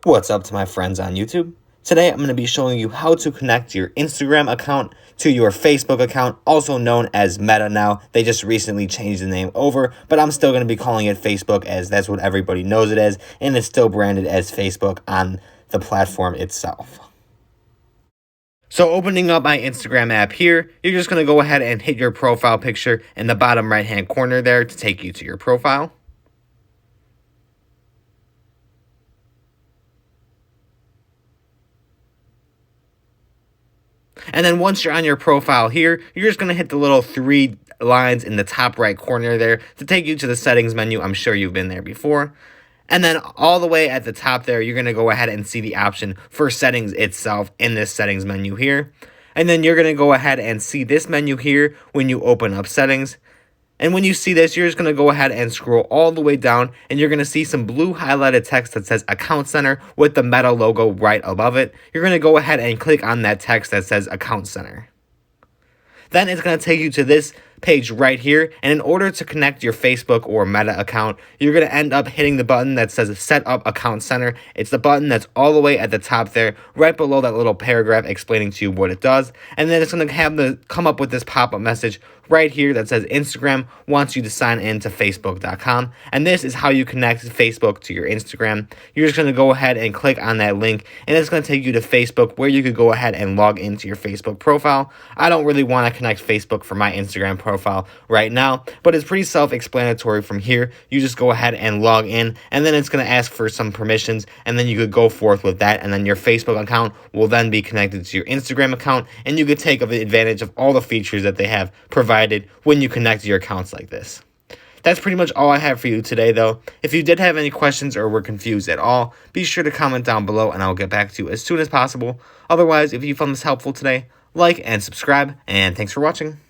What's up to my friends on YouTube? Today I'm going to be showing you how to connect your Instagram account to your Facebook account, also known as Meta now. They just recently changed the name over, but I'm still going to be calling it Facebook as that's what everybody knows it as, and it's still branded as Facebook on the platform itself. So opening up my Instagram app here, you're just going to go ahead and hit your profile picture in the bottom right hand corner there to take you to your profile. And then once you're on your profile here, you're just going to hit the little 3 lines in the top right corner there to take you to the settings menu. I'm sure you've been there before. And then all the way at the top there, you're going to go ahead and see the option for settings itself in this settings menu here. And then you're going to go ahead and see this menu here when you open up settings. And when you see this, you're just going to go ahead and scroll all the way down, and you're going to see some blue highlighted text that says Account Center with the Meta logo right above it. You're going to go ahead and click on that text that says Account Center. Then it's going to take you to this page right here, and in order to connect your Facebook or Meta account, you're going to end up hitting the button that says Set Up Account Center. It's the button that's all the way at the top there, right below that little paragraph explaining to you what it does. And then it's going to come up with this pop-up message right here that says Instagram wants you to sign in to Facebook.com. And this is how you connect Facebook to your Instagram. You're just going to go ahead and click on that link, and it's going to take you to Facebook where you could go ahead and log into your Facebook profile. I don't really want to connect Facebook for my Instagram profile right now, but it's pretty self-explanatory from here. You just go ahead and log in, and then it's going to ask for some permissions, and then you could go forth with that, and then your Facebook account will then be connected to your Instagram account, and you could take advantage of all the features that they have provided when you connect your accounts like this. That's pretty much all I have for you today, though. If you did have any questions or were confused at all, be sure to comment down below and I'll get back to you as soon as possible. Otherwise, if you found this helpful today, like and subscribe, and thanks for watching.